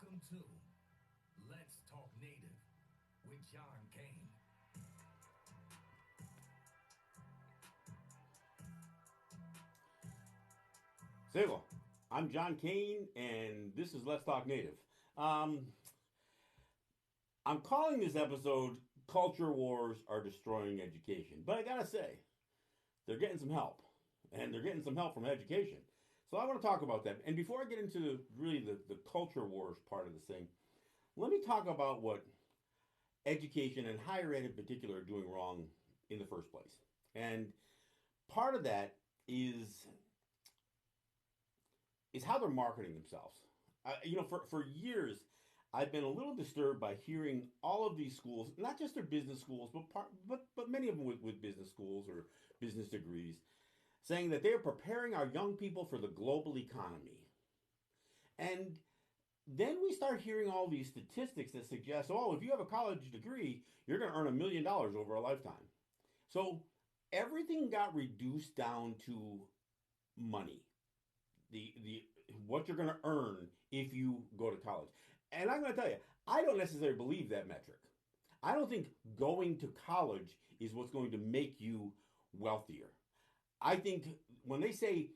Welcome to Let's Talk Native with John Kane. Sable, I'm John Kane, and this is Let's Talk Native. Um, I'm calling this episode Culture Wars Are Destroying Education. But I gotta say, they're getting some help, and they're getting some help from education. So I want to talk about that. And before I get into the culture wars part of this thing, let me talk about what education and higher ed in particular are doing wrong in the first place. And part of that is how they're marketing themselves. For years, I've been a little disturbed by hearing all of these schools, not just their business schools, but many of them with business schools or business degrees, saying that they are preparing our young people for the global economy. And then we start hearing all these statistics that suggest, oh, if you have a college degree, you're going to earn $1 million over a lifetime. So everything got reduced down to money. The what you're going to earn if you go to college. And I'm going to tell you, I don't necessarily believe that metric. I don't think going to college is what's going to make you wealthier. I think when they say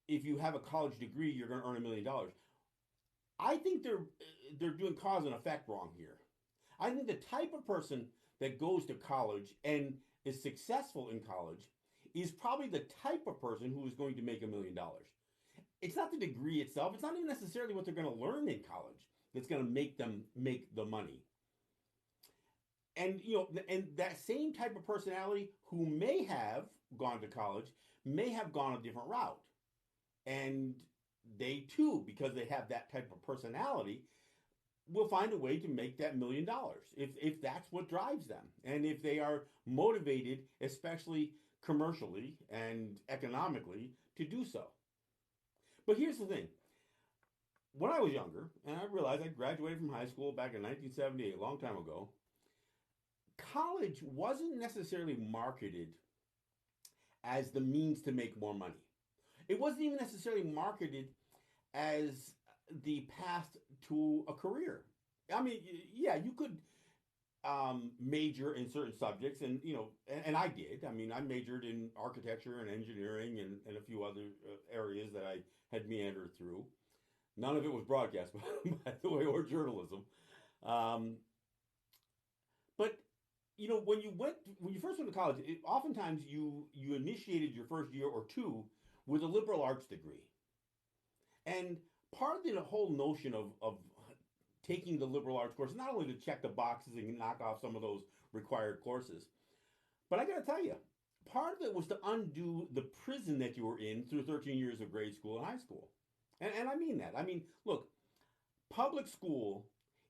if you have a college degree, you're going to earn $1 million. I think they're doing cause and effect wrong here. I think the type of person that goes to college and is successful in college is probably the type of person who is going to make $1 million. It's not the degree itself. It's not even necessarily what they're going to learn in college that's going to make them make the money. And that same type of personality who may have gone to college may have gone a different route. And they too, because they have that type of personality, will find a way to make that $1 million if that's what drives them. And if they are motivated, especially commercially and economically, to do so. But here's the thing. When I was younger, and I realized I graduated from high school back in 1978, a long time ago, college wasn't necessarily marketed as the means to make more money. It wasn't even necessarily marketed as the path to a career. I mean, yeah, you could major in certain subjects, and I did. I mean, I majored in architecture and engineering and a few other areas that I had meandered through. None of it was broadcast, by the way, or journalism. Um, but when you first went to college, oftentimes you initiated your first year or two with a liberal arts degree, and part of the whole notion of taking the liberal arts course, not only to check the boxes and knock off some of those required courses, but I got to tell you, part of it was to undo the prison that you were in through 13 years of grade school and high school. And I mean that. I mean, look, public school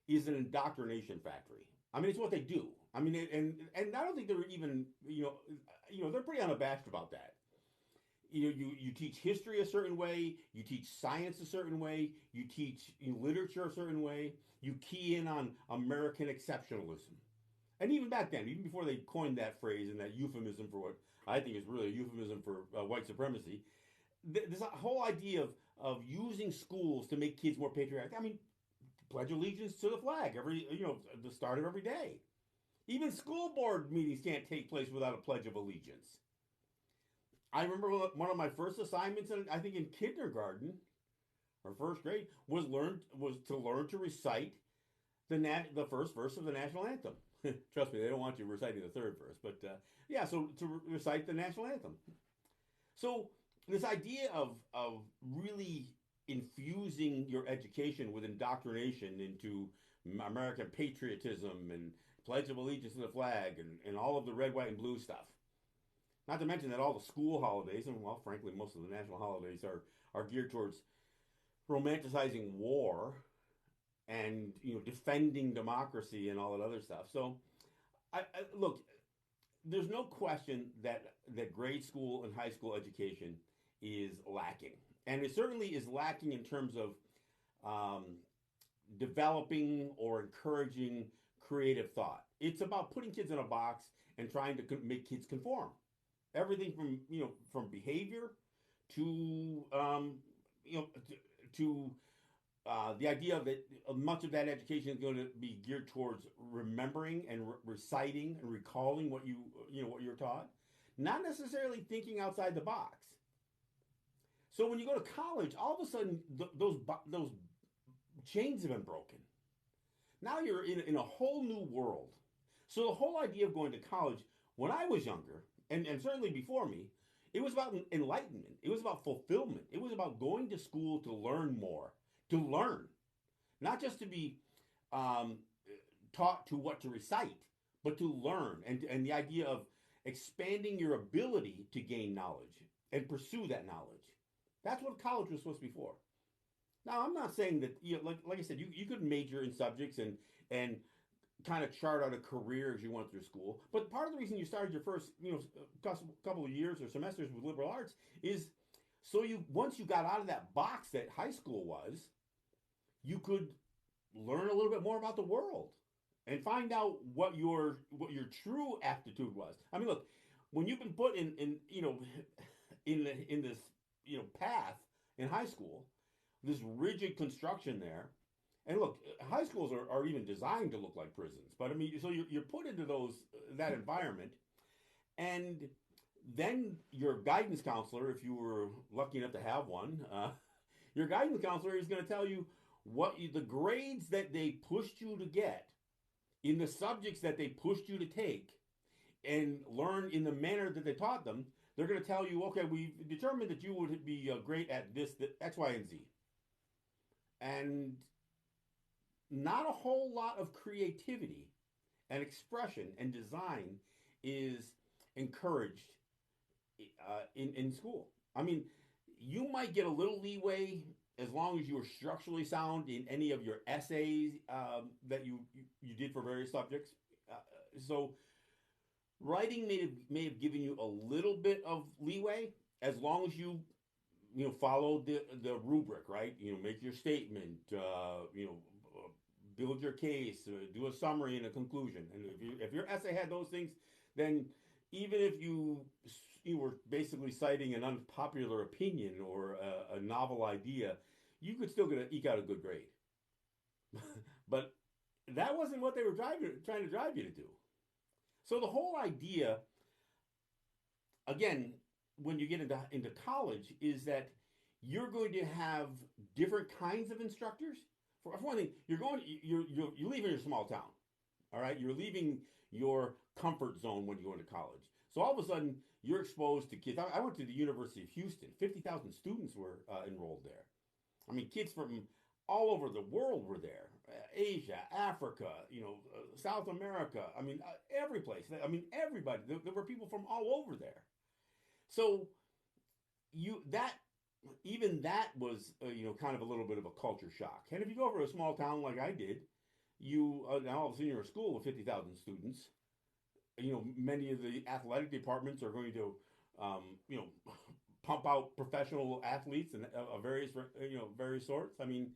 is an indoctrination factory. I mean, it's what they do. I mean, and I don't think they're even they're pretty unabashed about that. You teach history a certain way, you teach science a certain way, you teach literature a certain way, you key in on American exceptionalism. And even back then, even before they coined that phrase and that euphemism for what I think is really a euphemism for white supremacy, this whole idea of using schools to make kids more patriotic. I mean, pledge allegiance to the flag the start of every day. Even school board meetings can't take place without a pledge of allegiance. I remember one of my first assignments, I think in kindergarten or first grade, was to learn to recite the first verse of the national anthem. Trust me, they don't want you reciting the third verse, but yeah, so to recite the national anthem. So this idea of really infusing your education with indoctrination into American patriotism and Pledge of Allegiance to the flag and all of the red, white, and blue stuff. Not to mention that all the school holidays, and well, frankly, most of the national holidays are geared towards romanticizing war and defending democracy and all that other stuff. So, look, there's no question that grade school and high school education is lacking, and it certainly is lacking in terms of um, developing or encouraging creative thought. It's about putting kids in a box and trying to make kids conform. Everything from behavior to to the idea that much of that education is going to be geared towards remembering and reciting and recalling what you're taught, not necessarily thinking outside the box. So when you go to college, all of a sudden those chains have been broken. Now you're in a whole new world. So the whole idea of going to college, when I was younger, and certainly before me, it was about enlightenment. It was about fulfillment. It was about going to school to learn more, to learn, not just to be um, taught to what to recite, but to learn, and the idea of expanding your ability to gain knowledge and pursue that knowledge. That's what college was supposed to be for. Now, I'm not saying that, like I said, you could major in subjects and kind of chart out a career as you went through school. But part of the reason you started your first couple of years or semesters with liberal arts is so you once you got out of that box that high school was, you could learn a little bit more about the world and find out what your true aptitude was. I mean, look, when you've been put in in this path in high school, this rigid construction there. And look, high schools are even designed to look like prisons. But I mean, so you're put into that environment, and then your guidance counselor, if you were lucky enough to have one, your guidance counselor is going to tell you the grades that they pushed you to get in the subjects that they pushed you to take and learn in the manner that they taught them. They're going to tell you, okay, we determined that you would be great at this, X, Y, and Z. And not a whole lot of creativity and expression and design is encouraged in school. I mean, you might get a little leeway as long as you were structurally sound in any of your essays that you did for various subjects. So writing may have given you a little bit of leeway as long as you follow the rubric, right? Make your statement, build your case, do a summary and a conclusion. And if your essay had those things, then even if you were basically citing an unpopular opinion or a novel idea, you could still eke out a good grade. But that wasn't what they were trying to drive you to do. So the whole idea, again, when you get into college, is that you're going to have different kinds of instructors. For one thing, you're leaving your small town. All right, you're leaving your comfort zone when you go into college. So all of a sudden, you're exposed to kids. I went to the University of Houston. 50,000 students were enrolled there. I mean, kids from all over the world were there. Asia, Africa, South America. I mean, every place. I mean, everybody. There were people from all over there. So even that was kind of a little bit of a culture shock. And if you go over to a small town like I did, now all of a sudden you're a school with 50,000 students. Many of the athletic departments are going to pump out professional athletes and various sorts. I mean,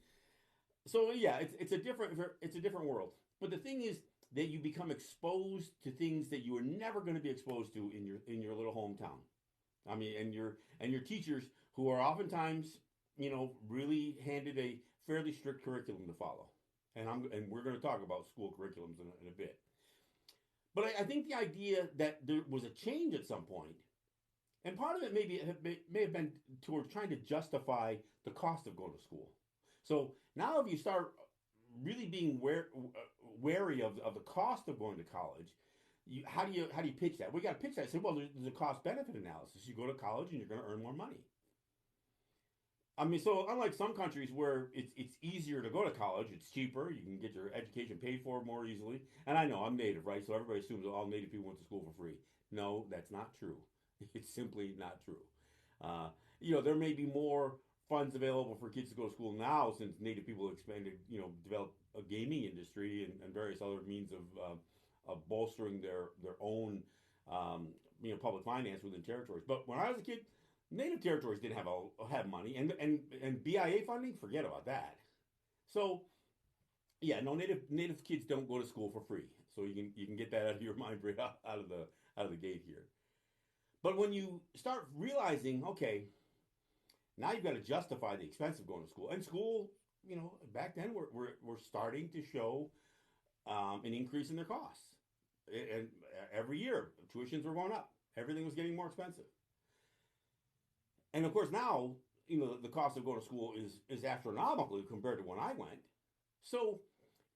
so yeah, it's a different world. But the thing is that you become exposed to things that you were never going to be exposed to in your little hometown. I mean, and your teachers, who are oftentimes really handed a fairly strict curriculum to follow. And we're going to talk about school curriculums in a bit. But I think the idea that there was a change at some point, and part of it may have been towards trying to justify the cost of going to school. So now if you start really being wary of the cost of going to college, how do you pitch that? We got to pitch that. Say, well, there's a cost benefit analysis. You go to college and you're going to earn more money. I mean, so unlike some countries where it's easier to go to college, it's cheaper. You can get your education paid for more easily. And I know I'm native, right? So everybody assumes all native people went to school for free. No, that's not true. It's simply not true. There may be more funds available for kids to go to school now since native people expanded, developed a gaming industry and various other means of bolstering their own public finance within territories. But when I was a kid, native territories didn't have money, and BIA funding, forget about that. So yeah, no, native kids don't go to school for free. So you can get that out of your mind right out of the gate here. But when you start realizing, okay, now you've got to justify the expense of going to school, and school back then we're starting to show an increase in their costs. And every year, tuitions were going up. Everything was getting more expensive. And of course, now, the cost of going to school is astronomical compared to when I went. So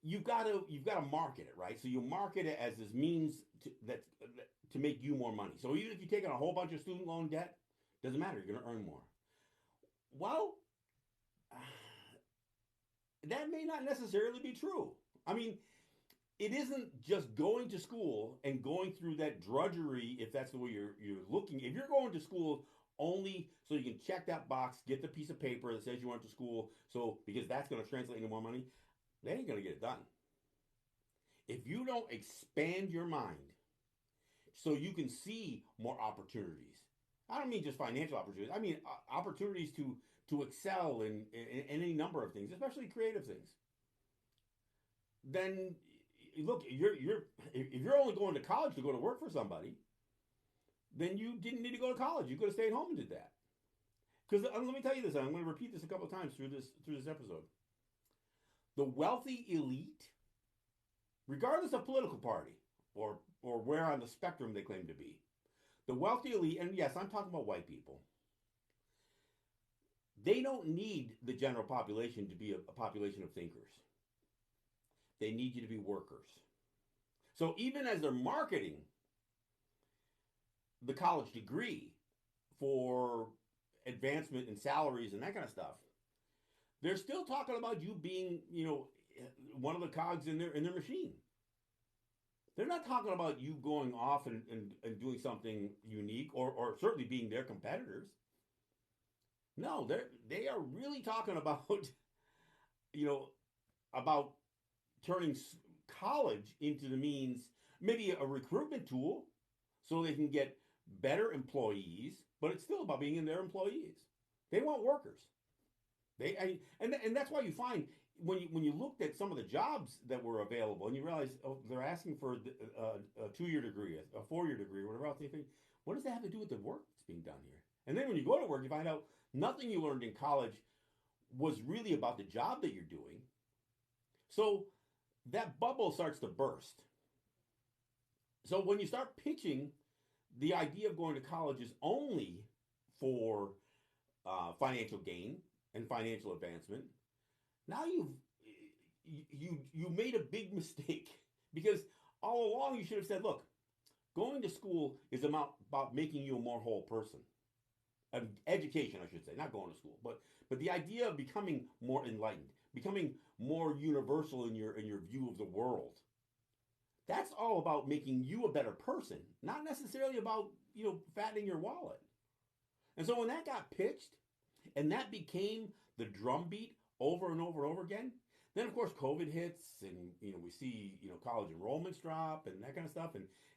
you've got to market it, right? So you market it as this means to make you more money. So even if you take on a whole bunch of student loan debt, doesn't matter. You're going to earn more. Well, that may not necessarily be true. I mean, it isn't just going to school and going through that drudgery, if that's the way you're looking. If you're going to school only so you can check that box, get the piece of paper that says you went to school, so because that's going to translate into more money, they ain't going to get it done. If you don't expand your mind so you can see more opportunities, I don't mean just financial opportunities. I mean opportunities to excel in any number of things, especially creative things. Then look, if you're only going to college to go to work for somebody, then you didn't need to go to college. You could have stayed home and did that. Because let me tell you this, and I'm going to repeat this a couple of times through this episode. The wealthy elite, regardless of political party or where on the spectrum they claim to be, the wealthy elite, and yes, I'm talking about white people, they don't need the general population to be a population of thinkers. They need you to be workers. So even as they're marketing the college degree for advancement in salaries and that kind of stuff, they're still talking about you being, one of the cogs in their machine. They're not talking about you going off and doing something unique or certainly being their competitors. No, they are really talking about, about turning college into the means, maybe a recruitment tool so they can get better employees, but it's still about being in their employees. They want workers. And that's why you find when you looked at some of the jobs that were available and you realize, they're asking for a 2-year degree, a 4-year degree, or whatever else, you think, what does that have to do with the work that's being done here? And then when you go to work, you find out nothing you learned in college was really about the job that you're doing. So that bubble starts to burst. So when you start pitching the idea of going to college is only for financial gain and financial advancement, now you made a big mistake, because all along you should have said, look, going to school is about making you a more whole person. Education, I should say, not going to school, but the idea of becoming more enlightened, becoming more universal in your view of the world. That's all about making you a better person, not necessarily about, fattening your wallet. And so when that got pitched and that became the drumbeat over and over and over again, then of course COVID hits and, we see, college enrollments drop and that kind of stuff.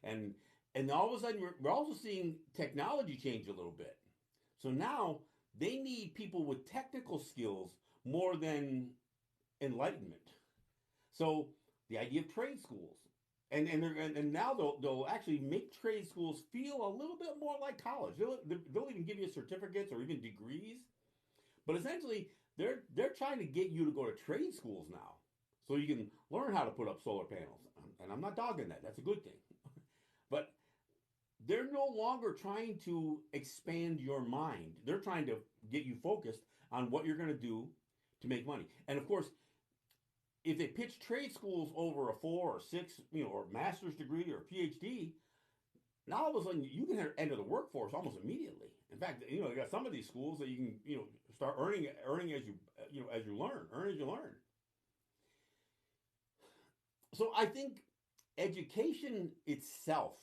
And all of a sudden we're also seeing technology change a little bit. So now they need people with technical skills more than enlightenment. So the idea of trade schools, and now they'll actually make trade schools feel a little bit more like college. They'll even give you certificates or even degrees, but essentially they're trying to get you to go to trade schools now, so you can learn how to put up solar panels. And I'm not dogging that; that's a good thing. But they're no longer trying to expand your mind. They're trying to get you focused on what you're going to do to make money. And of course, if they pitch trade schools over a 4 or 6, or master's degree or PhD, now all of a sudden you can enter the workforce almost immediately. In fact, you got some of these schools that you can, start earning as you learn, earn as you learn. So I think education itself,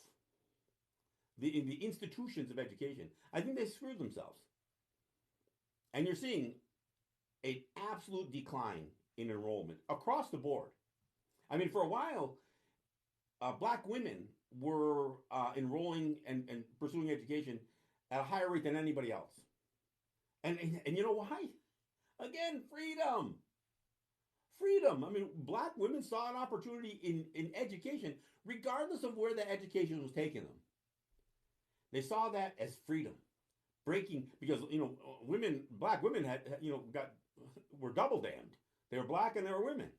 in the institutions of education, I think they screwed themselves. And you're seeing an absolute decline in enrollment across the board. I mean, for a while, black women were enrolling and pursuing education at a higher rate than anybody else. And you know why? Again, freedom. Freedom. I mean, black women saw an opportunity in education, regardless of where the education was taking them. They saw that as freedom. Breaking, because, black women were double damned. They were black and they were women.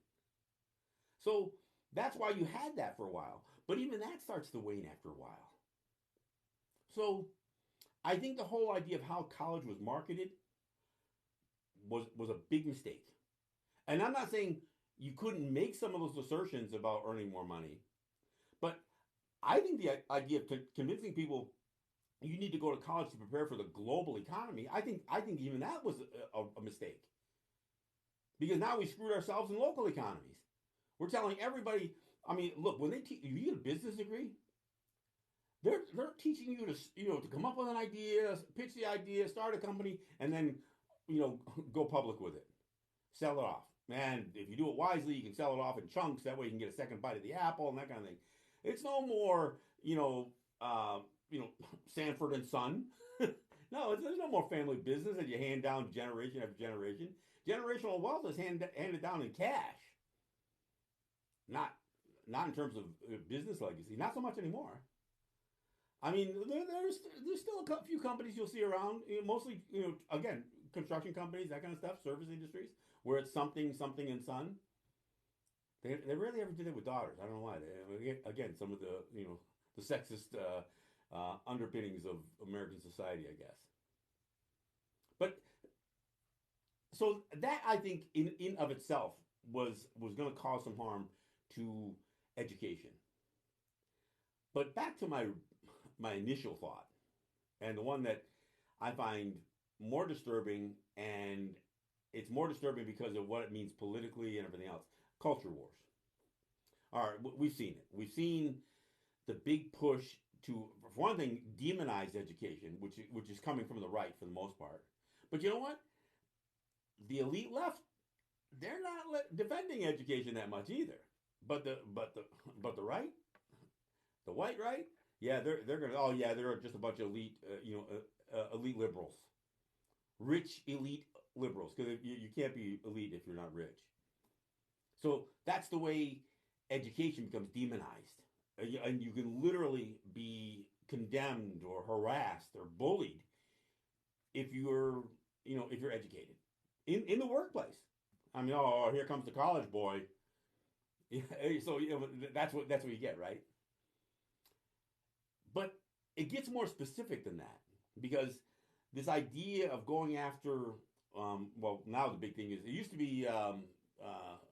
So that's why you had that for a while. But even that starts to wane after a while. So I think the whole idea of how college was marketed was a big mistake. And I'm not saying you couldn't make some of those assertions about earning more money, but I think the idea of convincing people you need to go to college to prepare for the global economy, I think even that was a mistake because now we screwed ourselves in local economies. We're telling everybody. I mean, look, when they teach you get a business degree, they're teaching you to to come up with an idea, pitch the idea, start a company, and then go public with it, sell it off. And if you do it wisely, you can sell it off in chunks. That way, you can get a second bite of the apple and that kind of thing. It's no more Sanford and Son. No, there's no more family business that you hand down generation after generation. Generational wealth is handed down in cash, not in terms of business legacy. Not so much anymore. I mean, there's still a few companies you'll see around, mostly again construction companies, that kind of stuff, service industries, where it's something and son. They rarely ever did it with daughters. I don't know why. Again, some of the the sexist underpinnings of American society, I guess. But so that I think in of itself was going to cause some harm to education. But back to my initial thought, and the one that I find more disturbing, and it's more disturbing because of what it means politically and everything else. Culture wars. All right, we've seen it. We've seen the big push to, for one thing, demonize education, which is coming from the right for the most part. But you know what? The elite left, they're not defending education that much either. But the right, the white right, yeah, they're gonna. Oh yeah, they're just a bunch of elite, elite liberals, rich elite liberals, because you can't be elite if you're not rich. So that's the way education becomes demonized, and you can literally be condemned or harassed or bullied if you're educated in the workplace. I mean, oh, here comes the college boy. So that's what you get, right? But it gets more specific than that because this idea of going after, well, now the big thing is it used to be,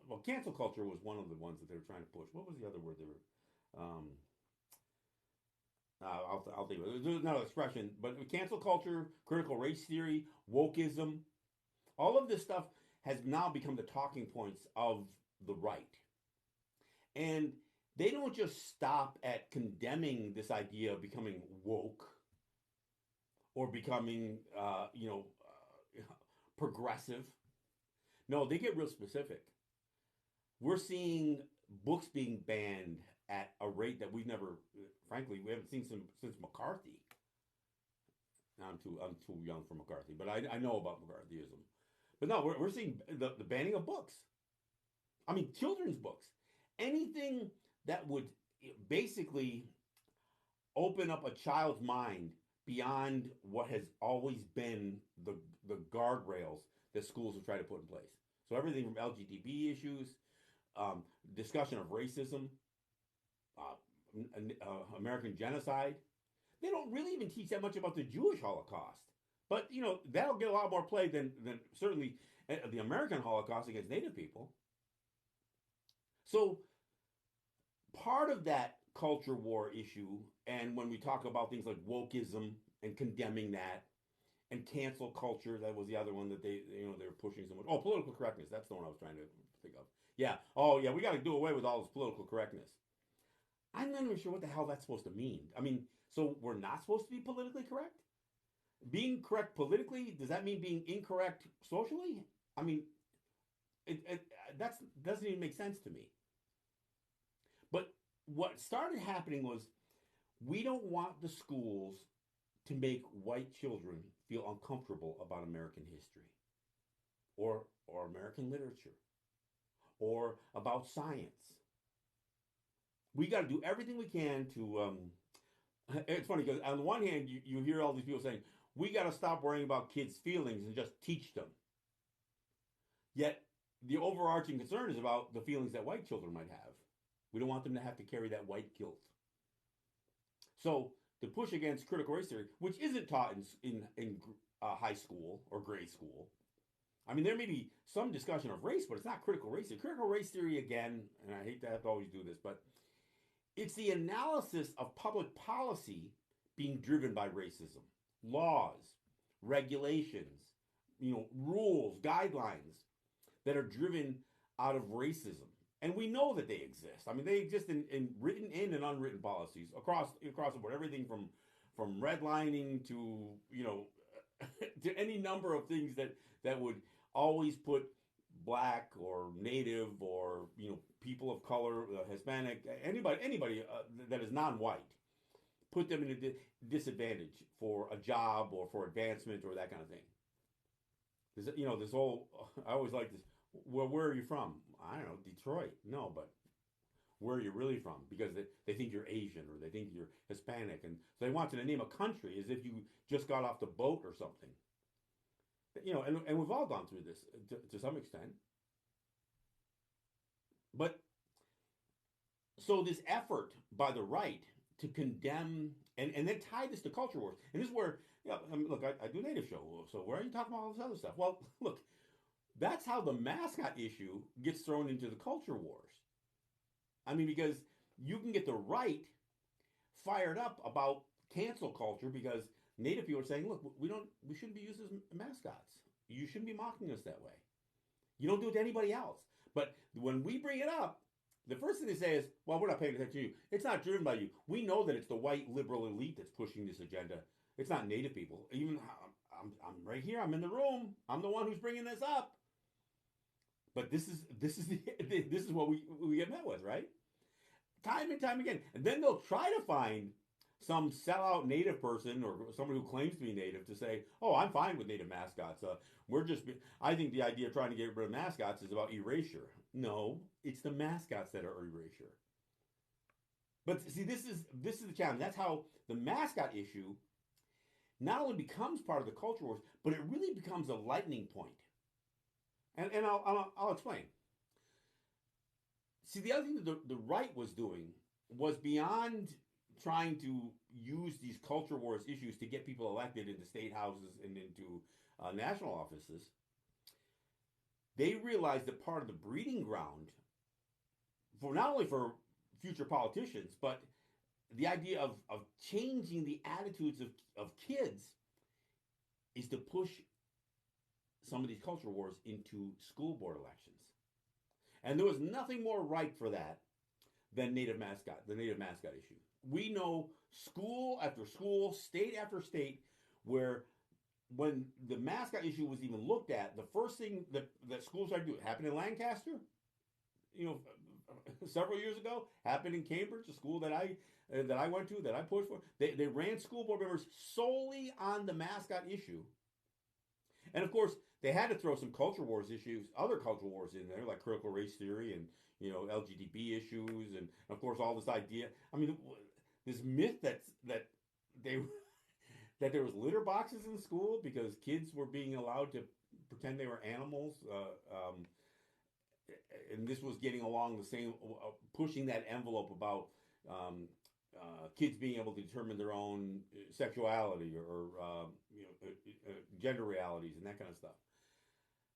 well, cancel culture was one of the ones that they were trying to push. What was the other word they were? I'll think of it. There's another expression, but cancel culture, critical race theory, wokeism, all of this stuff has now become the talking points of the right. And they don't just stop at condemning this idea of becoming woke or becoming, progressive. No, they get real specific. We're seeing books being banned at a rate that we've never, frankly, we haven't seen since McCarthy. I'm too young for McCarthy, but I know about McCarthyism. But no, we're seeing the banning of books. I mean, children's books. Anything that would basically open up a child's mind beyond what has always been the guardrails that schools have tried to put in place. So everything from LGBT issues, discussion of racism, American genocide. They don't really even teach that much about the Jewish Holocaust. But that'll get a lot more play than certainly the American Holocaust against Native people. So part of that culture war issue, and when we talk about things like wokeism and condemning that, and cancel culture, that was the other one that they're pushing so much. Oh, political correctness. That's the one I was trying to think of. Yeah. Oh, yeah. We got to do away with all this political correctness. I'm not even sure what the hell that's supposed to mean. I mean, so we're not supposed to be politically correct? Being correct politically, does that mean being incorrect socially? I mean, that doesn't even make sense to me. But what started happening was we don't want the schools to make white children feel uncomfortable about American history or American literature or about science. We got to do everything we can to. It's funny because on the one hand, you hear all these people saying, we got to stop worrying about kids' feelings and just teach them. Yet the overarching concern is about the feelings that white children might have. We don't want them to have to carry that white guilt. So the push against critical race theory, which isn't taught in high school or grade school. I mean, there may be some discussion of race, but it's not critical race theory. Critical race theory, again, and I hate to have to always do this, but it's the analysis of public policy being driven by racism, laws, regulations, rules, guidelines that are driven out of racism. And we know that they exist. I mean, they exist in written and unwritten policies across the board. Everything from redlining to to any number of things that would always put black or native or people of color, Hispanic, anybody that is non-white, put them in a disadvantage for a job or for advancement or that kind of thing. This whole, I always like this. Well, where are you from? I don't know, Detroit. No, but where are you really from? Because they think you're Asian or they think you're Hispanic, and so they want you to name a country as if you just got off the boat or something. And we've all gone through this to some extent. But so this effort by the right to condemn and then tie this to culture wars, and this is where look, I do Native show, so where are you talking about all this other stuff? Well, look, that's how the mascot issue gets thrown into the culture wars. I mean, because you can get the right fired up about cancel culture because Native people are saying, look, we shouldn't be used as mascots. You shouldn't be mocking us that way. You don't do it to anybody else. But when we bring it up, the first thing they say is, well, we're not paying attention to you. It's not driven by you. We know that it's the white liberal elite that's pushing this agenda. It's not Native people. Even I'm right here. I'm in the room. I'm the one who's bringing this up. But this is what we get met with, right? Time and time again. And then they'll try to find some sellout Native person or somebody who claims to be Native to say, oh, I'm fine with Native mascots. I think the idea of trying to get rid of mascots is about erasure. No, it's the mascots that are erasure. But see, this is the challenge. That's how the mascot issue not only becomes part of the culture wars, but it really becomes a lightning point. And I'll explain. See, the other thing that the right was doing was beyond trying to use these culture wars issues to get people elected into state houses and into national offices. They realized that part of the breeding ground for not only for future politicians, but the idea of changing the attitudes of kids is to push some of these culture wars into school board elections. And there was nothing more ripe for that than the native mascot issue. We know school after school, state after state, where when the mascot issue was even looked at, the first thing that schools started to do, it happened in Lancaster, several years ago, happened in Cambridge, a school that I went to, that I pushed for. They ran school board members solely on the mascot issue. And of course, they had to throw some culture wars issues, other culture wars in there, like critical race theory and LGBT issues, and of course all this idea. I mean, this myth that there was litter boxes in school because kids were being allowed to pretend they were animals, and this was getting along the same, pushing that envelope about kids being able to determine their own sexuality or gender realities and that kind of stuff.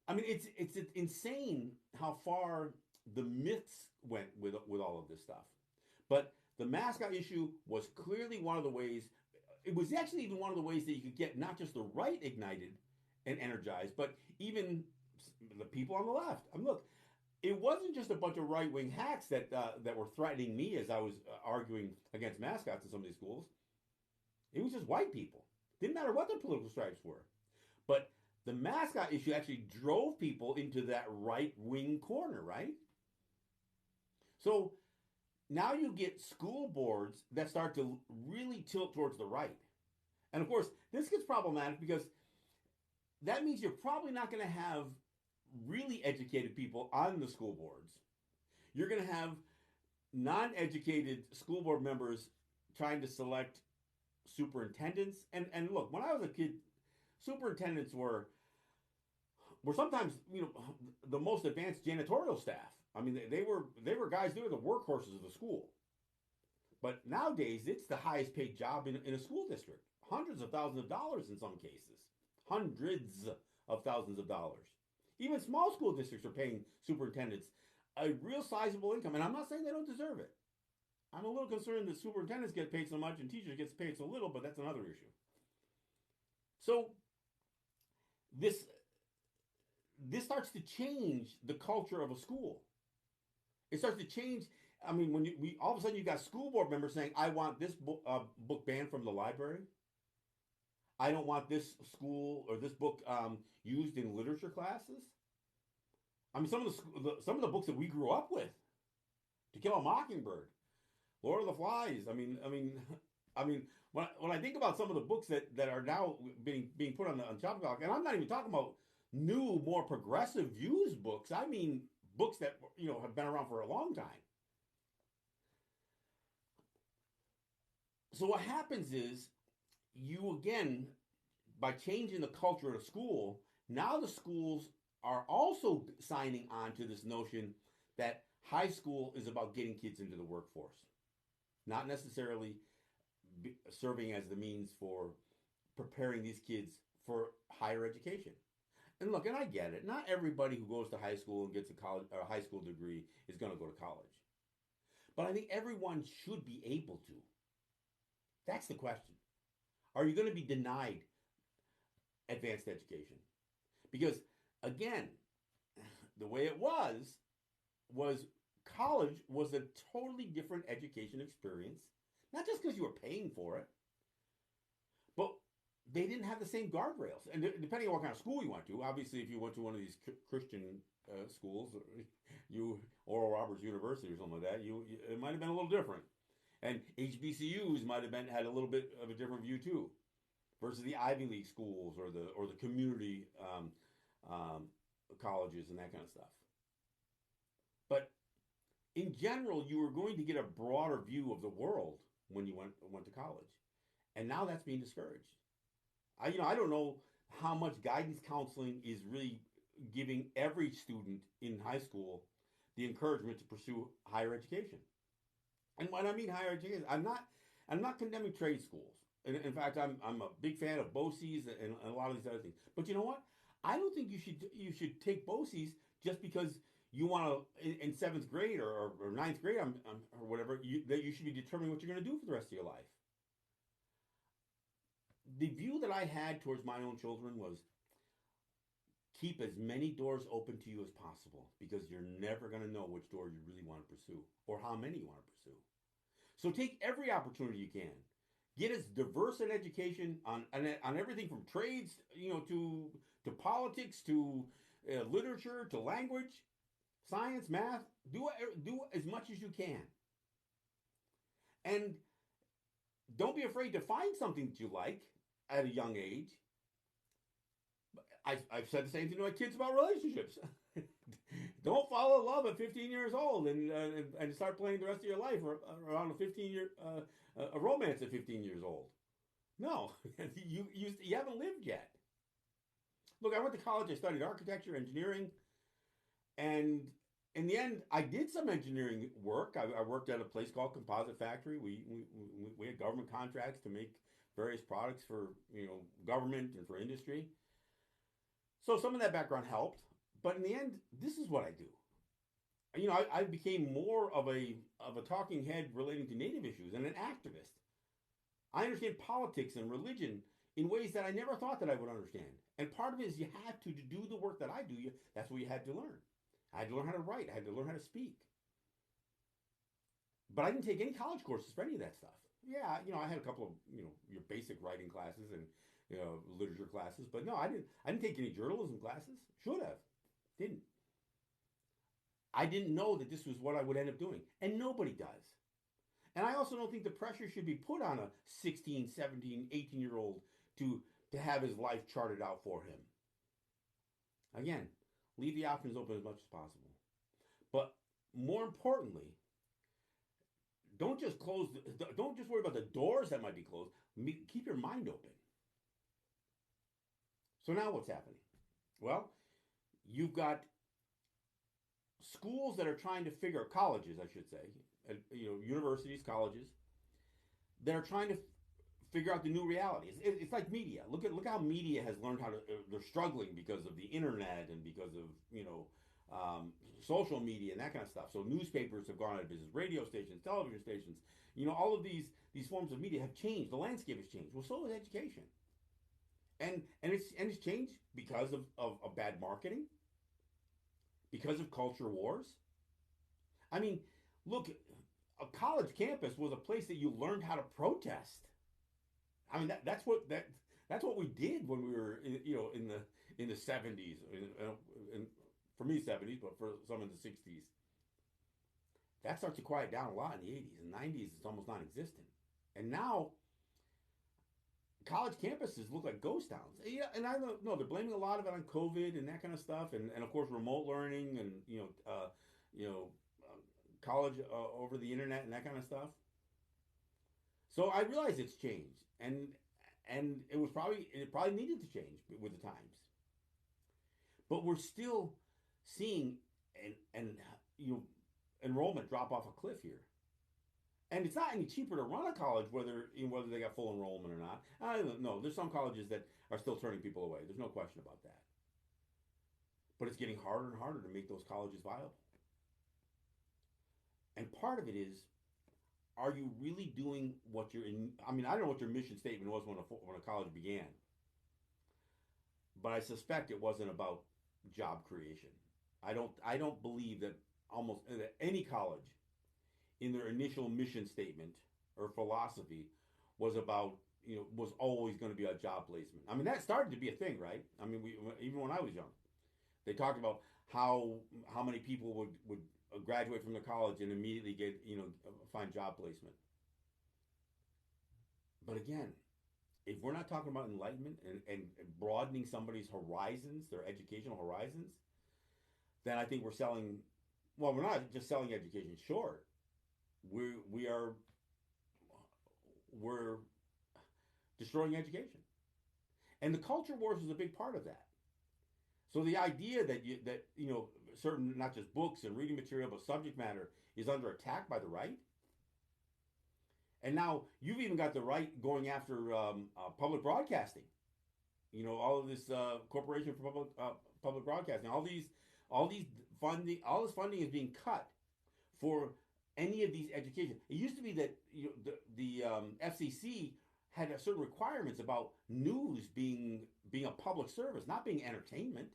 I mean, it's insane how far the myths went with all of this stuff. But the mascot issue was clearly one of the ways. It was actually even one of the ways that you could get not just the right ignited and energized, but even the people on the left. I mean, look, it wasn't just a bunch of right-wing hacks that were threatening me as I was arguing against mascots in some of these schools. It was just white people. Didn't matter what their political stripes were. But the mascot issue actually drove people into that right-wing corner, right? So now you get school boards that start to really tilt towards the right. And of course, this gets problematic because that means you're probably not going to have really educated people on the school boards. You're going to have non-educated school board members trying to select superintendents. And look, when I was a kid, superintendents were were sometimes, the most advanced janitorial staff. I mean, they were guys. They were the workhorses of the school. But nowadays, it's the highest paid job in a school district. Hundreds of thousands of dollars in some cases. Hundreds of thousands of dollars. Even small school districts are paying superintendents a real sizable income. And I'm not saying they don't deserve it. I'm a little concerned that superintendents get paid so much and teachers get paid so little, but that's another issue. So this starts to change the culture of a school. It starts to change. I mean, when we all of a sudden you got school board members saying, "I want this book banned from the library. I don't want this school or this book used in literature classes." I mean, some of the books that we grew up with, To Kill a Mockingbird, Lord of the Flies. I mean, when I think about some of the books that are now being put on the chopping block, and I'm not even talking about new, more progressive views books. I mean, books that have been around for a long time. So what happens is, you again, by changing the culture of the school, now the schools are also signing on to this notion that high school is about getting kids into the workforce, not necessarily serving as the means for preparing these kids for higher education. And look, and I get it. Not everybody who goes to high school and gets a high school degree is going to go to college. But I think everyone should be able to. That's the question. Are you going to be denied advanced education? Because, again, the way it was college was a totally different education experience. Not just because you were paying for it, but they didn't have the same guardrails. And depending on what kind of school you went to, obviously if you went to one of these Christian schools, Oral Roberts University or something like that, it might have been a little different. And HBCUs might have had a little bit of a different view too, versus the Ivy League schools or the community colleges and that kind of stuff. But in general, you were going to get a broader view of the world when you went to college, and now that's being discouraged. I don't know how much guidance counseling is really giving every student in high school the encouragement to pursue higher education. And when I mean higher education, I'm not condemning trade schools. In fact, I'm a big fan of BOCES and a lot of these other things. But you know what? I don't think you should take BOCES just because you want to in seventh grade or ninth grade or whatever. That you should be determining what you're going to do for the rest of your life. The view that I had towards my own children was keep as many doors open to you as possible, because you're never going to know which door you really want to pursue or how many you want to pursue. So take every opportunity you can. Get as diverse an education on everything from trades, to politics, to literature, to language, science, math. Do as much as you can. And don't be afraid to find something that you like at a young age. I've said the same thing to my kids about relationships. Don't fall in love at 15 years old and start playing the rest of your life around a romance at 15 years old. No, you haven't lived yet. Look, I went to college. I studied architecture, engineering, and in the end, I did some engineering work. I worked at a place called Composite Factory. We had government contracts to make various products for government and for industry. So some of that background helped, but in the end, this is what I do. I became more of a talking head relating to Native issues and an activist. I understand politics and religion in ways that I never thought that I would understand. And part of it is you have to do the work that I do. That's what you had to learn. I had to learn how to write. I had to learn how to speak. But I didn't take any college courses for any of that stuff. Yeah, I had a couple of your basic writing classes and literature classes, but no, I didn't take any journalism classes. Should have. Didn't. I didn't know that this was what I would end up doing, and nobody does. And I also don't think the pressure should be put on a 16, 17, 18-year-old to have his life charted out for him. Again, leave the options open as much as possible. But more importantly, don't just worry about the doors that might be closed. Keep your mind open. So now what's happening? Well, you've got schools that are trying to figure colleges, I should say, universities, colleges that are trying to figure out the new reality. It's like media. Look how media has learned how to. They're struggling because of the internet and because of social media and that kind of stuff. So newspapers have gone out of business, radio stations, television stations. All of these forms of media have changed. The landscape has changed. Well, so has education, and it's changed because of bad marketing, because of culture wars. I mean, look, a college campus was a place that you learned how to protest. I mean, that's what we did when we were in the 70s, and for me 70s, but for some in the 60s. That starts to quiet down a lot in the 80s and 90s. It's almost non-existent, and now college campuses look like ghost towns. Yeah, and I don't know, they're blaming a lot of it on COVID and that kind of stuff, and of course remote learning and you know college over the internet and that kind of stuff. So I realize it's changed, and it probably needed to change with the times, but we're still seeing and enrollment drop off a cliff here. And it's not any cheaper to run a college whether they got full enrollment or not. I don't know. There's some colleges that are still turning people away. There's no question about that. But it's getting harder and harder to make those colleges viable. And part of it is, are you really doing what you're in? I mean, I don't know what your mission statement was when a college began, but I suspect it wasn't about job creation. I don't believe that almost any college in their initial mission statement or philosophy was always going to be a job placement. I mean, that started to be a thing, right? I mean, even when I was young, they talked about how many people would graduate from the college and immediately get find job placement. But again, if we're not talking about enlightenment and broadening somebody's horizons, their educational horizons, then I think we're selling. Well, we're not just selling education short. We're destroying education, and the culture wars is a big part of that. So the idea that certain, not just books and reading material but subject matter, is under attack by the right, and now you've even got the right going after public broadcasting. All of this Corporation for Public Broadcasting, all this funding is being cut for any of these education. It used to be that the FCC had certain requirements about news being a public service, not being entertainment.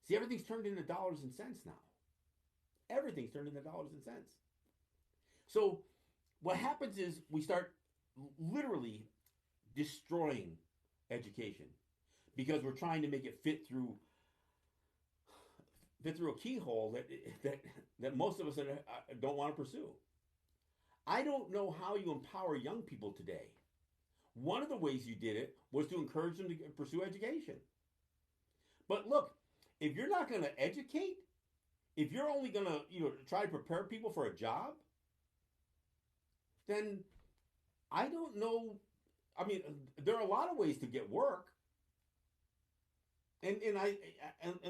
See, everything's turned into dollars and cents now. Everything's turned into dollars and cents. So what happens is we start literally destroying education because we're trying to make it fit through a keyhole that most of us don't want to pursue. I don't know how you empower young people today. One of the ways you did it was to encourage them to pursue education. But look, if you're not going to educate, if you're only going to try to prepare people for a job, then I don't know. I mean, there are a lot of ways to get work. And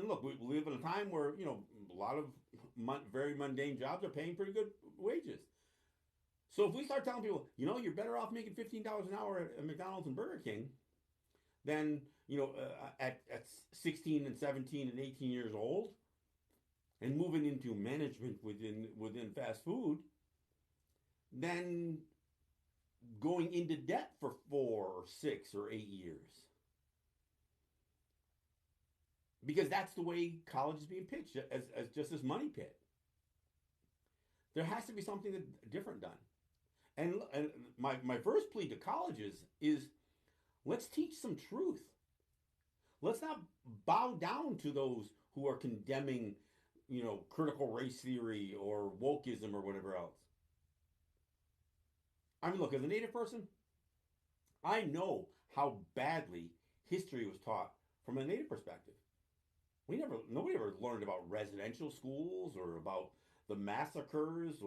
look, we live in a time where a lot of very mundane jobs are paying pretty good wages. So if we start telling people, you're better off making $15 an hour at McDonald's and Burger King than at 16 and 17 and 18 years old, and moving into management within fast food, then going into debt for 4 or 6 or 8 years. Because that's the way college is being pitched, as just this money pit. There has to be something different done. And my first plea to colleges is, let's teach some truth. Let's not bow down to those who are condemning, critical race theory or wokeism or whatever else. I mean, look, as a Native person, I know how badly history was taught from a Native perspective. Nobody ever learned about residential schools or about the massacres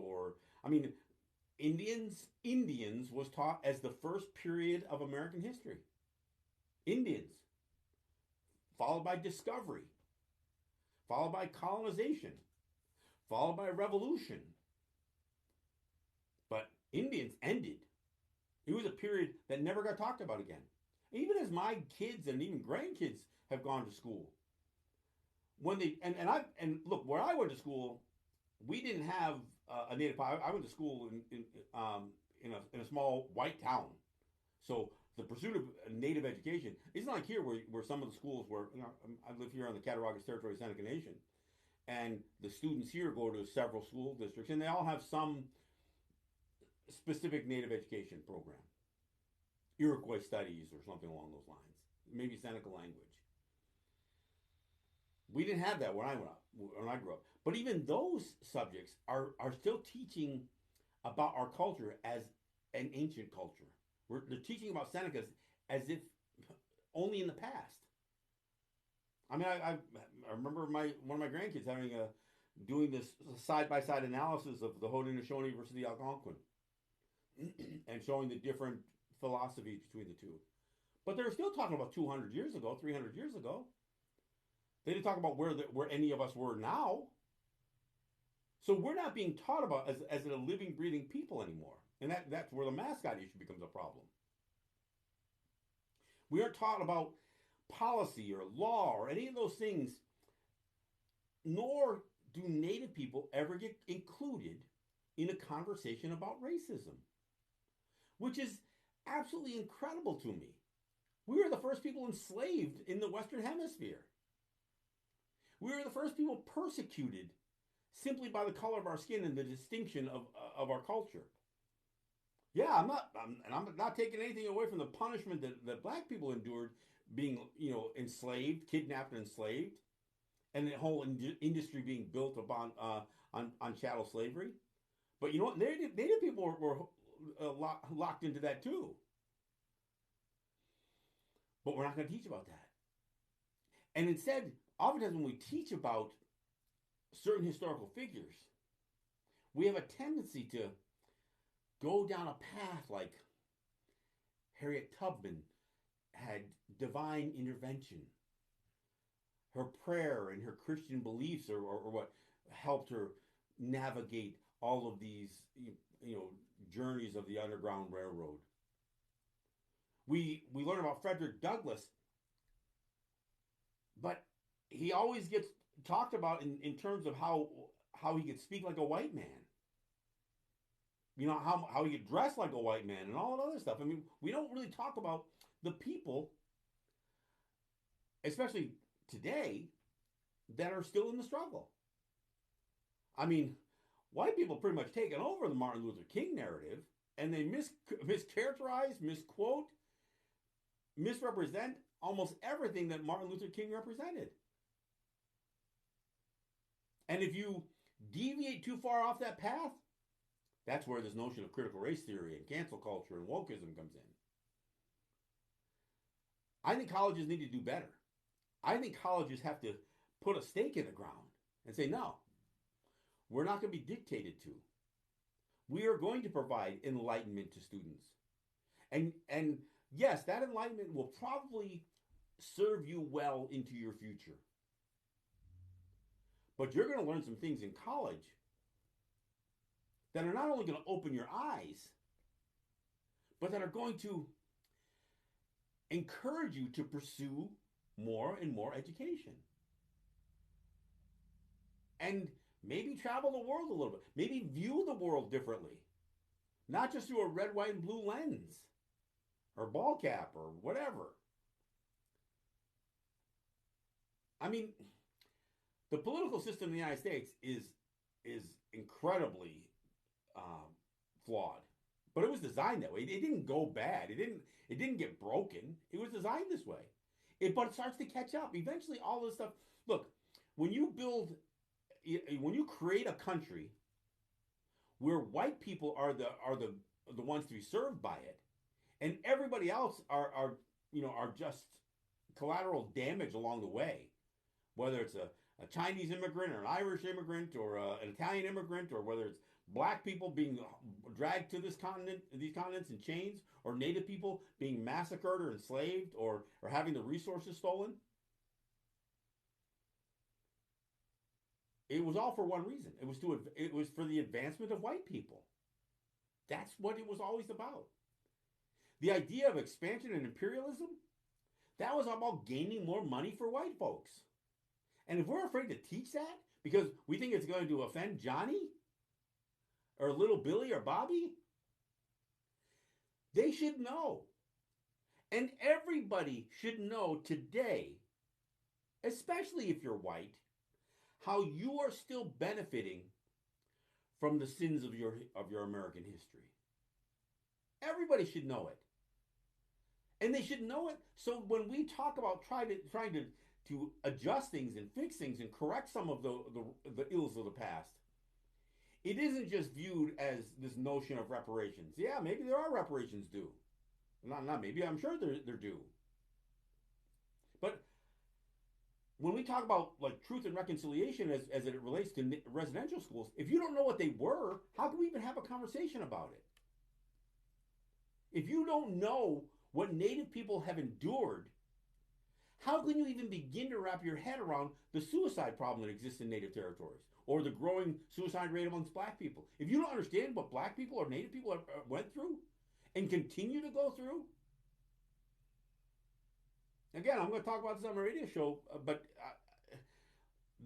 Indians was taught as the first period of American history. Indians, followed by discovery, followed by colonization, followed by revolution. But Indians ended. It was a period that never got talked about again. Even as my kids and even grandkids have gone to school, when they and look, where I went to school, we didn't have a native. I went to school in a small white town, so the pursuit of native education is not like here, where some of the schools were. I live here on the Cattaraugus territory of Seneca Nation, and the students here go to several school districts, and they all have some specific native education program, Iroquois studies or something along those lines, maybe Seneca language. We didn't have that when I grew up. But even those subjects are still teaching about our culture as an ancient culture. They're teaching about Seneca as if only in the past. I mean, I remember one of my grandkids doing this side by side analysis of the Haudenosaunee versus the Algonquin, and showing the different philosophies between the two. But they're still talking about 200 years ago, 300 years ago. They didn't talk about where any of us were now. So we're not being taught about as a living, breathing people anymore. And that's where the mascot issue becomes a problem. We aren't taught about policy or law or any of those things, nor do Native people ever get included in a conversation about racism, which is absolutely incredible to me. We were the first people enslaved in the Western Hemisphere. We were the first people persecuted simply by the color of our skin and the distinction of our culture. Yeah, I'm not taking anything away from the punishment that black people endured, being enslaved, kidnapped, and enslaved, and the whole industry being built upon on chattel slavery. But you know what? Native people were locked into that too. But we're not going to teach about that. And instead, oftentimes when we teach about certain historical figures, we have a tendency to go down a path like Harriet Tubman had divine intervention. Her prayer and her Christian beliefs are what helped her navigate all of these journeys of the Underground Railroad. We learn about Frederick Douglass, but he always gets talked about in terms of how he could speak like a white man. How he could dress like a white man and all that other stuff. I mean, we don't really talk about the people, especially today, that are still in the struggle. I mean, white people pretty much taken over the Martin Luther King narrative, and they mischaracterize, misquote, misrepresent almost everything that Martin Luther King represented. And if you deviate too far off that path, that's where this notion of critical race theory and cancel culture and wokeism comes in. I think colleges need to do better. I think colleges have to put a stake in the ground and say, no, we're not going to be dictated to. We are going to provide enlightenment to students. And yes, that enlightenment will probably serve you well into your future. But you're going to learn some things in college that are not only going to open your eyes, but that are going to encourage you to pursue more and more education. And maybe travel the world a little bit. Maybe view the world differently. Not just through a red, white, and blue lens or ball cap or whatever. I mean, the political system in the United States is incredibly flawed, but it was designed that way. It didn't go bad. It didn't get broken. It was designed this way. But it starts to catch up. Eventually, all this stuff. Look, when you create a country where white people are the ones to be served by it, and everybody else are just collateral damage along the way, whether it's a Chinese immigrant or an Irish immigrant or an Italian immigrant, or whether it's black people being dragged to these continents in chains, or native people being massacred or enslaved or having the resources stolen. It was all for one reason. It was for the advancement of white people. That's what it was always about. The idea of expansion and imperialism, that was about gaining more money for white folks. And if we're afraid to teach that because we think it's going to offend Johnny or little Billy or Bobby, they should know. And everybody should know today, especially if you're white, how you are still benefiting from the sins of your American history. Everybody should know it. And they should know it so when we talk about trying to adjust things and fix things and correct some of the ills of the past, it isn't just viewed as this notion of reparations. Yeah, maybe there are reparations due. Not maybe, I'm sure they're due. But when we talk about like truth and reconciliation as it relates to residential schools, if you don't know what they were, how can we even have a conversation about it? If you don't know what Native people have endured, how can you even begin to wrap your head around the suicide problem that exists in Native territories or the growing suicide rate amongst black people? If you don't understand what black people or Native people went through and continue to go through, again, I'm going to talk about this on my radio show, but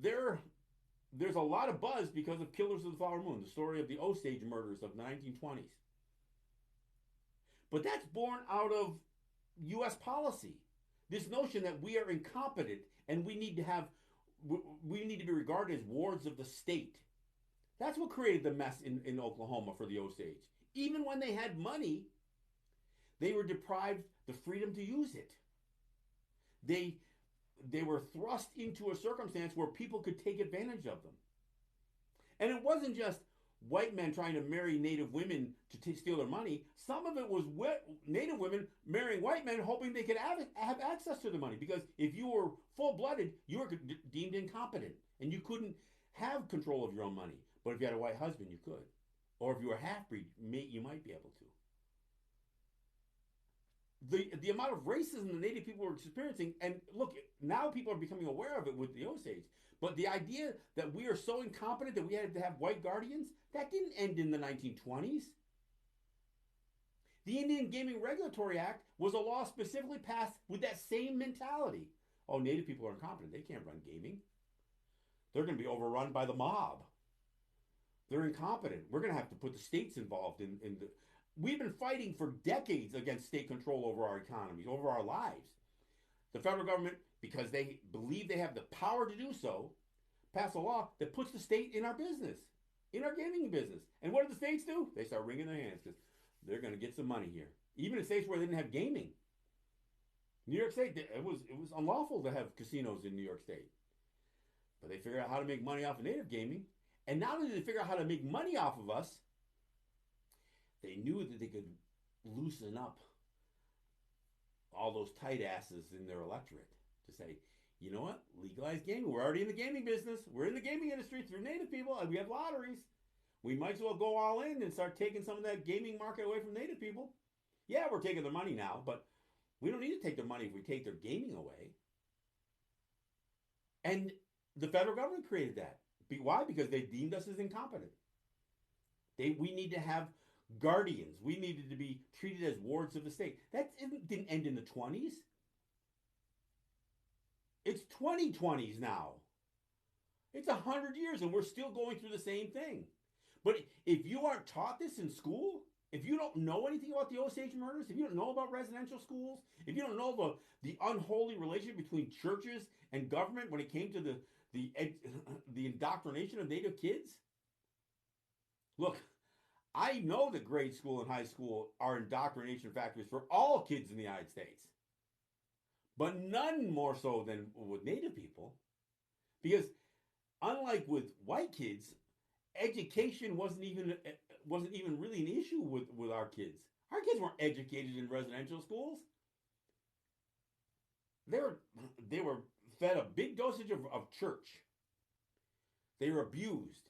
there's a lot of buzz because of Killers of the Flower Moon, the story of the Osage murders of the 1920s. But that's born out of U.S. policy. This notion that we are incompetent and we need to be regarded as wards of the state. That's what created the mess in Oklahoma for the Osage. Even when they had money, they were deprived the freedom to use it. They were thrust into a circumstance where people could take advantage of them. And it wasn't just white men trying to marry Native women to steal their money. Some of it was Native women marrying white men hoping they could have access to the money. Because if you were full-blooded, you were deemed incompetent. And you couldn't have control of your own money. But if you had a white husband, you could. Or if you were half-breed, you might be able to. The amount of racism the Native people were experiencing, and look, now people are becoming aware of it with the Osage. But the idea that we are so incompetent that we had to have white guardians, that didn't end in the 1920s. The Indian Gaming Regulatory Act was a law specifically passed with that same mentality. Oh, Native people are incompetent. They can't run gaming. They're going to be overrun by the mob. They're incompetent. We're going to have to put the states involved in the... We've been fighting for decades against state control over our economies, over our lives. The federal government, because they believe they have the power to do so, pass a law that puts the state in our business, in our gaming business. And what do the states do? They start wringing their hands because they're going to get some money here. Even in states where they didn't have gaming. New York State, it was unlawful to have casinos in New York State. But they figured out how to make money off of native gaming. And not only did they figure out how to make money off of us, they knew that they could loosen up all those tight asses in their electorate to say, you know what, legalize gaming. We're already in the gaming business. We're in the gaming industry through Native people, and we have lotteries. We might as well go all in and start taking some of that gaming market away from Native people. Yeah, we're taking their money now, but we don't need to take their money if we take their gaming away. And the federal government created that. Why? Because they deemed us as incompetent. We need to have guardians. We needed to be treated as wards of the state. That didn't end in the 20s. It's 2020s now. It's 100 years and we're still going through the same thing. But if you aren't taught this in school, if you don't know anything about the Osage murders, if you don't know about residential schools, if you don't know the unholy relationship between churches and government when it came to the indoctrination of Native kids, look, I know that grade school and high school are indoctrination factories for all kids in the United States. But none more so than with Native people. Because unlike with white kids, education wasn't even really an issue with our kids. Our kids weren't educated in residential schools. They were fed a big dosage of church. They were abused.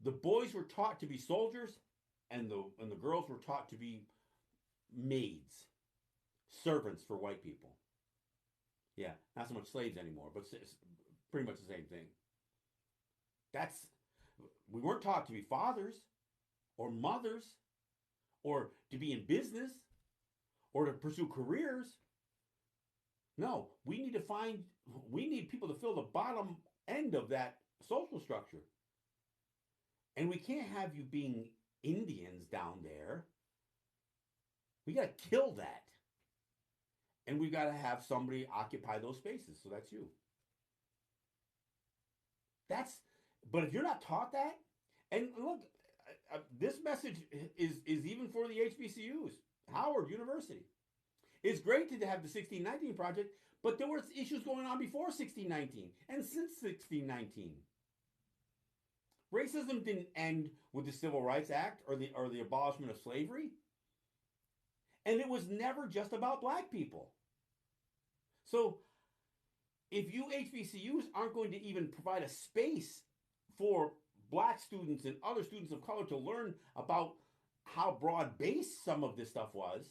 The boys were taught to be soldiers, and the girls were taught to be maids, servants for white people. Yeah, not so much slaves anymore, but pretty much the same thing. That's we weren't taught to be fathers or mothers or to be in business or to pursue careers. No, we need people to fill the bottom end of that social structure. And we can't have you being Indians down there. We got to kill that. And we got to have somebody occupy those spaces. So that's you. That's, but if you're not taught that, and look, this message is even for the HBCUs, Howard University. It's great to have the 1619 project, but there were issues going on before 1619 and since 1619. Racism didn't end with the Civil Rights Act or the abolishment of slavery. And it was never just about black people. So if you HBCUs aren't going to even provide a space for black students and other students of color to learn about how broad-based some of this stuff was,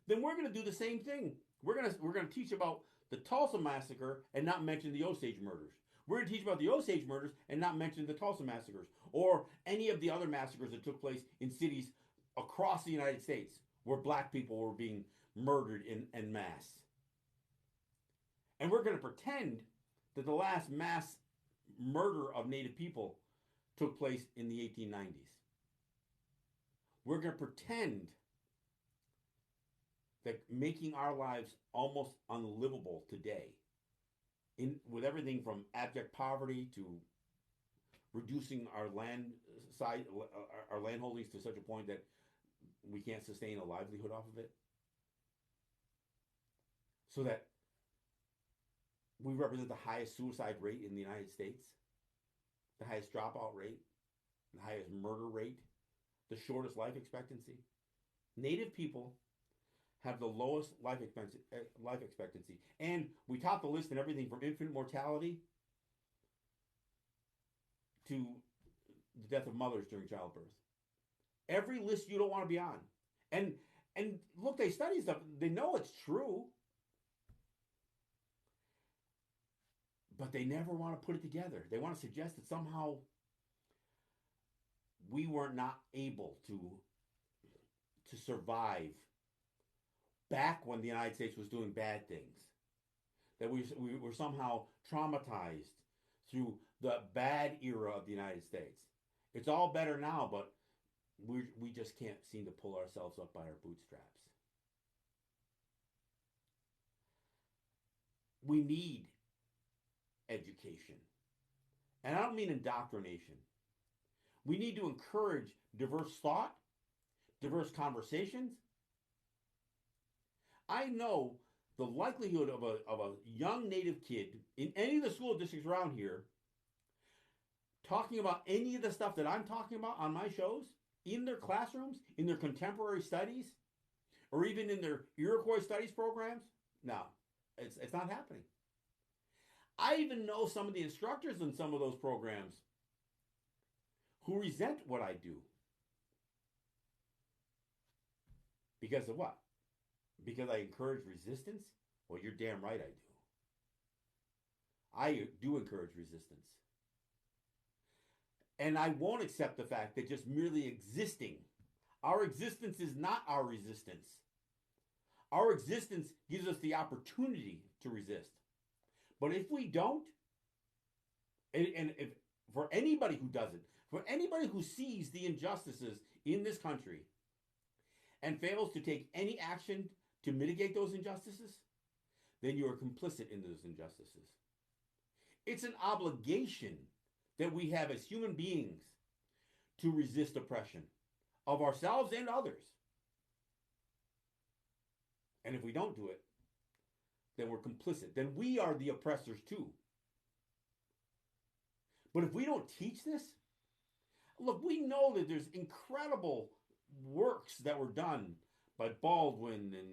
then we're going to do the same thing. We're going to teach about the Tulsa massacre and not mention the Osage murders. We're going to teach about the Osage murders and not mention the Tulsa massacres or any of the other massacres that took place in cities across the United States where black people were being murdered en masse. And we're going to pretend that the last mass murder of Native people took place in the 1890s. We're going to pretend that making our lives almost unlivable today, with everything from abject poverty to reducing our land holdings to such a point that we can't sustain a livelihood off of it, so that we represent the highest suicide rate in the United States, the highest dropout rate, the highest murder rate, the shortest life expectancy. Native people have the lowest life expectancy. And we top the list in everything from infant mortality to the death of mothers during childbirth. Every list you don't want to be on. And look, they study stuff. They know it's true. But they never want to put it together. They want to suggest that somehow we were not able to survive back when the United States was doing bad things. That we were somehow traumatized through the bad era of the United States. It's all better now, but we just can't seem to pull ourselves up by our bootstraps. We need education. And I don't mean indoctrination. We need to encourage diverse thought, diverse conversations. I know the likelihood of a young Native kid in any of the school districts around here talking about any of the stuff that I'm talking about on my shows, in their classrooms, in their contemporary studies, or even in their Iroquois studies programs. No, it's not happening. I even know some of the instructors in some of those programs who resent what I do. Because of what? Because I encourage resistance? Well, you're damn right I do. I do encourage resistance. And I won't accept the fact that just merely existing, our existence is not our resistance. Our existence gives us the opportunity to resist. But if we don't, and if for anybody who doesn't, for anybody who sees the injustices in this country and fails to take any action to mitigate those injustices, then you are complicit in those injustices. It's an obligation that we have as human beings to resist oppression of ourselves and others. And if we don't do it, then we're complicit. Then we are the oppressors too. But if we don't teach this, look, we know that there's incredible works that were done by Baldwin and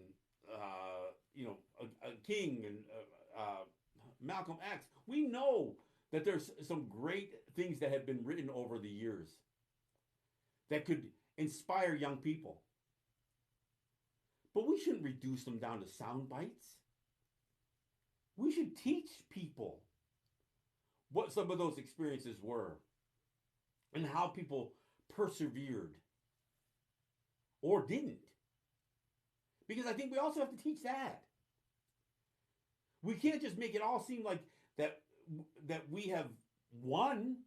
King and Malcolm X. We know that there's some great things that have been written over the years that could inspire young people. But we shouldn't reduce them down to sound bites. We should teach people what some of those experiences were and how people persevered or didn't. Because I think we also have to teach that. We can't just make it all seem like that we have won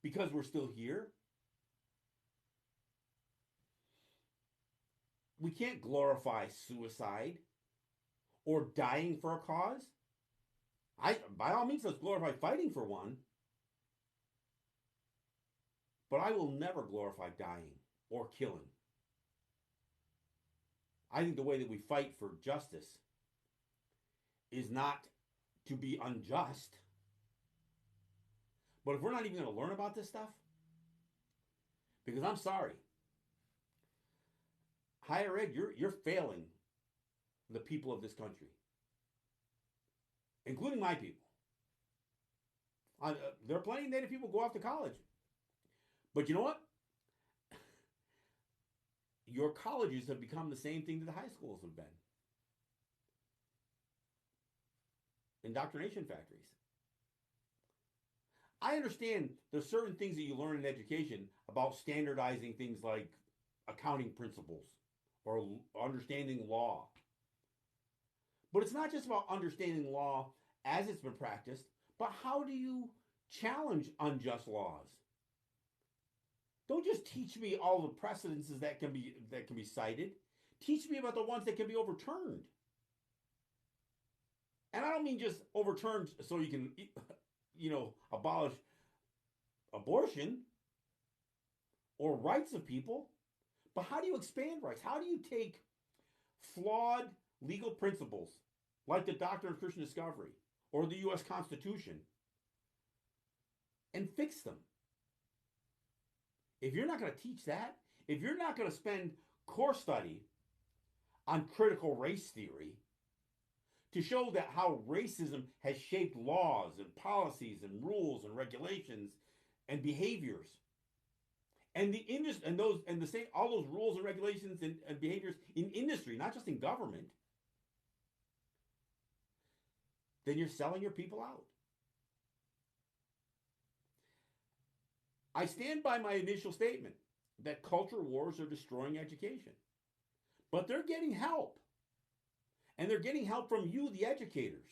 because we're still here. We can't glorify suicide or dying for a cause. By all means, let's glorify fighting for one. But I will never glorify dying or killing. I think the way that we fight for justice is not to be unjust. But if we're not even going to learn about this stuff, because I'm sorry, higher ed, you're failing the people of this country, including my people. There are plenty of Native people who go off to college. But you know what? Your colleges have become the same thing that the high schools have been. Indoctrination factories. I understand there's certain things that you learn in education about standardizing things like accounting principles or understanding law. But it's not just about understanding law as it's been practiced, but how do you challenge unjust laws? Don't just teach me all the precedences that can be cited. Teach me about the ones that can be overturned. And I don't mean just overturned so you can, abolish abortion or rights of people. But how do you expand rights? How do you take flawed legal principles like the Doctrine of Christian Discovery or the U.S. Constitution and fix them? If you're not going to teach that, if you're not going to spend core study on critical race theory to show that how racism has shaped laws and policies and rules and regulations and behaviors, and the industry and all those rules and regulations and behaviors in industry, not just in government, then you're selling your people out. I stand by my initial statement that culture wars are destroying education. But they're getting help. And they're getting help from you, the educators.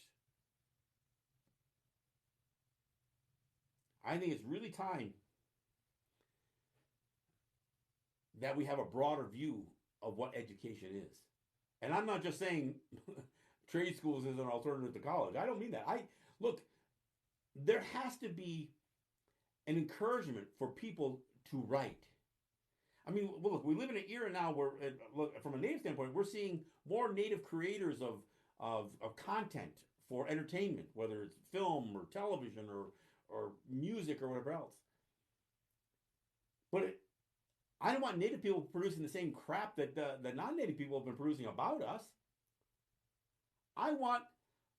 I think it's really time that we have a broader view of what education is. And I'm not just saying trade schools is an alternative to college. I don't mean that. Look, there has to be an encouragement for people to write. I mean, look, we live in an era now where, look, from a Native standpoint, we're seeing more Native creators of content for entertainment, whether it's film or television or music or whatever else. But I don't want Native people producing the same crap that the non-Native people have been producing about us. I want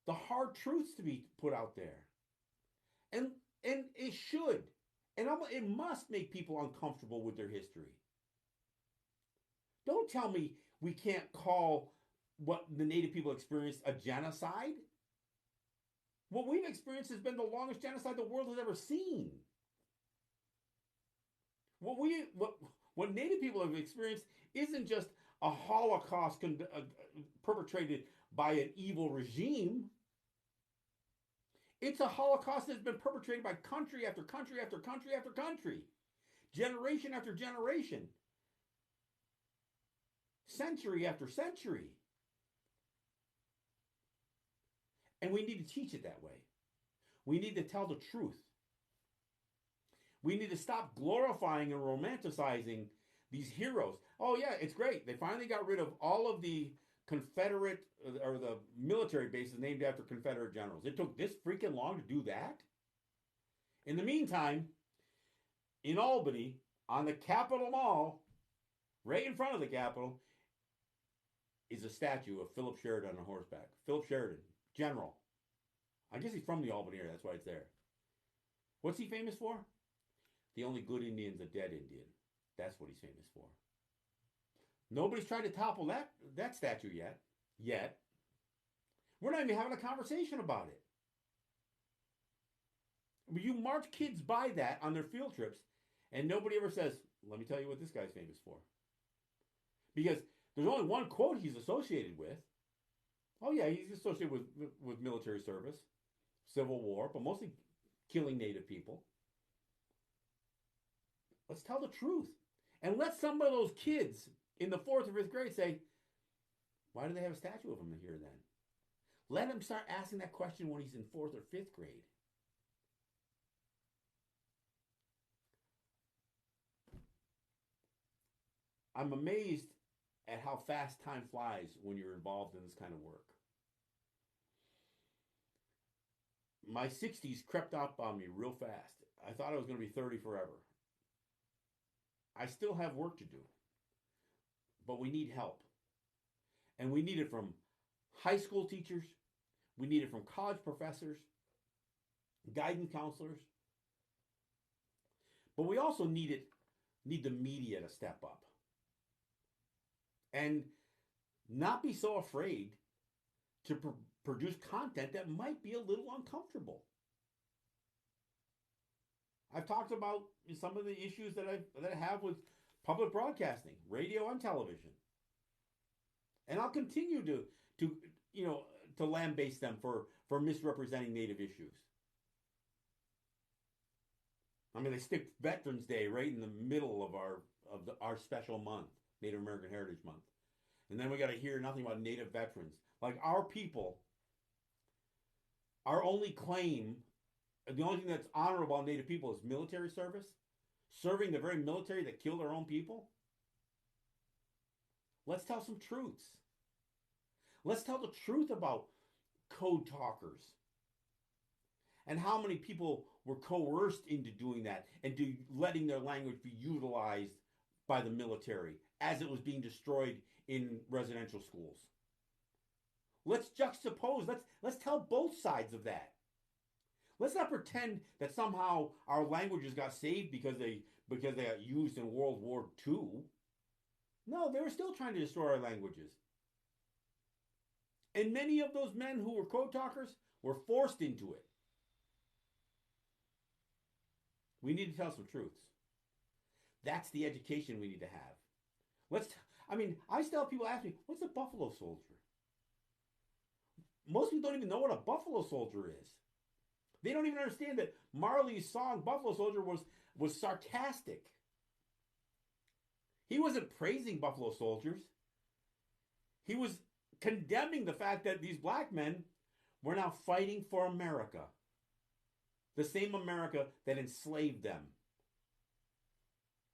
the hard truths to be put out there. And it should. And it must make people uncomfortable with their history. Don't tell me we can't call what the Native people experienced a genocide. What we've experienced has been the longest genocide the world has ever seen. What Native people have experienced isn't just a Holocaust perpetrated by an evil regime. It's a Holocaust that's been perpetrated by country after country after country after country, generation after generation, century after century. And we need to teach it that way. We need to tell the truth. We need to stop glorifying and romanticizing these heroes. Oh yeah, it's great. They finally got rid of all of the Confederate or the military bases named after Confederate generals. It took this freaking long to do that. In the meantime, in Albany, on the Capitol Mall, right in front of the Capitol, is a statue of Philip Sheridan on horseback. Philip Sheridan, general. I guess he's from the Albany area. That's why it's there. What's he famous for? The only good Indian's a dead Indian. That's what he's famous for. Nobody's tried to topple that statue yet. We're not even having a conversation about it. You march kids by that on their field trips, and nobody ever says, let me tell you what this guy's famous for. Because there's only one quote he's associated with. Oh, yeah, he's associated with military service, Civil War, but mostly killing Native people. Let's tell the truth. And let some of those kids in the 4th or 5th grade say, why do they have a statue of him here then? Let him start asking that question when he's in 4th or 5th grade. I'm amazed at how fast time flies when you're involved in this kind of work. My 60s crept up on me real fast. I thought I was going to be 30 forever. I still have work to do, but we need help. And we need it from high school teachers, we need it from college professors, guidance counselors, but we also need the media to step up and not be so afraid to produce content that might be a little uncomfortable. I've talked about some of the issues that I have with public broadcasting, radio and television. And I'll continue to lambaste them for misrepresenting Native issues. I mean, they stick Veterans Day right in the middle of our special month, Native American Heritage Month. And then we got to hear nothing about Native veterans. Like our people, our only claim, the only thing that's honorable about Native people is military service, serving the very military that killed our own people. Let's tell some truths. Let's tell the truth about code talkers and how many people were coerced into doing that and letting their language be utilized by the military as it was being destroyed in residential schools. Let's juxtapose. Let's tell both sides of that. Let's not pretend that somehow our languages got saved because they got used in World War II. No, they were still trying to destroy our languages. And many of those men who were code talkers were forced into it. We need to tell some truths. That's the education we need to have. I still have people ask me, what's a buffalo soldier? Most people don't even know what a buffalo soldier is. They don't even understand that Marley's song Buffalo Soldier was sarcastic. He wasn't praising buffalo soldiers. He was condemning the fact that these black men were now fighting for America. The same America that enslaved them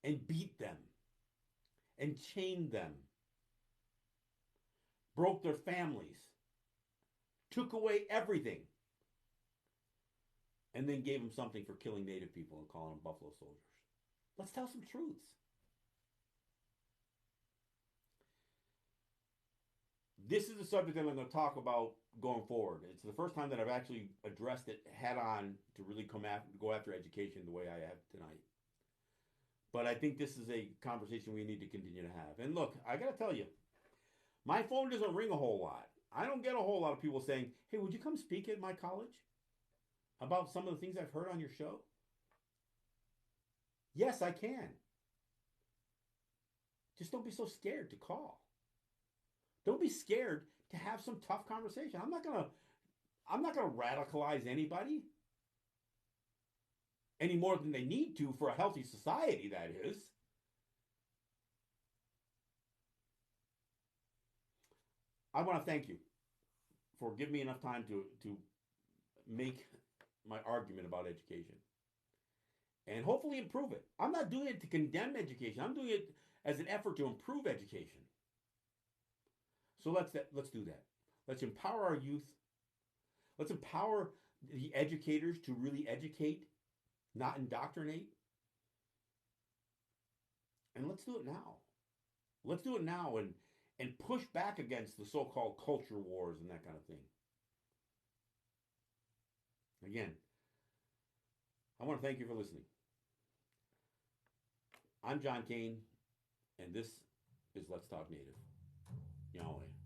and beat them and chained them, broke their families, took away everything, and then gave them something for killing Native people and calling them buffalo soldiers. Let's tell some truths. This is a subject that I'm going to talk about going forward. It's the first time that I've actually addressed it head on to really go after education the way I have tonight. But I think this is a conversation we need to continue to have. And look, I got to tell you, my phone doesn't ring a whole lot. I don't get a whole lot of people saying, hey, would you come speak at my college about some of the things I've heard on your show? Yes, I can. Just don't be so scared to call. Don't be scared to have some tough conversation. I'm not gonna radicalize anybody any more than they need to for a healthy society, that is. I want to thank you for giving me enough time to make my argument about education and hopefully improve it. I'm not doing it to condemn education. I'm doing it as an effort to improve education. So let's do that. Let's empower our youth. Let's empower the educators to really educate, not indoctrinate. And let's do it now. Let's do it now and push back against the so-called culture wars and that kind of thing. Again, I want to thank you for listening. I'm John Kane, and this is Let's Talk Native. Yahweh.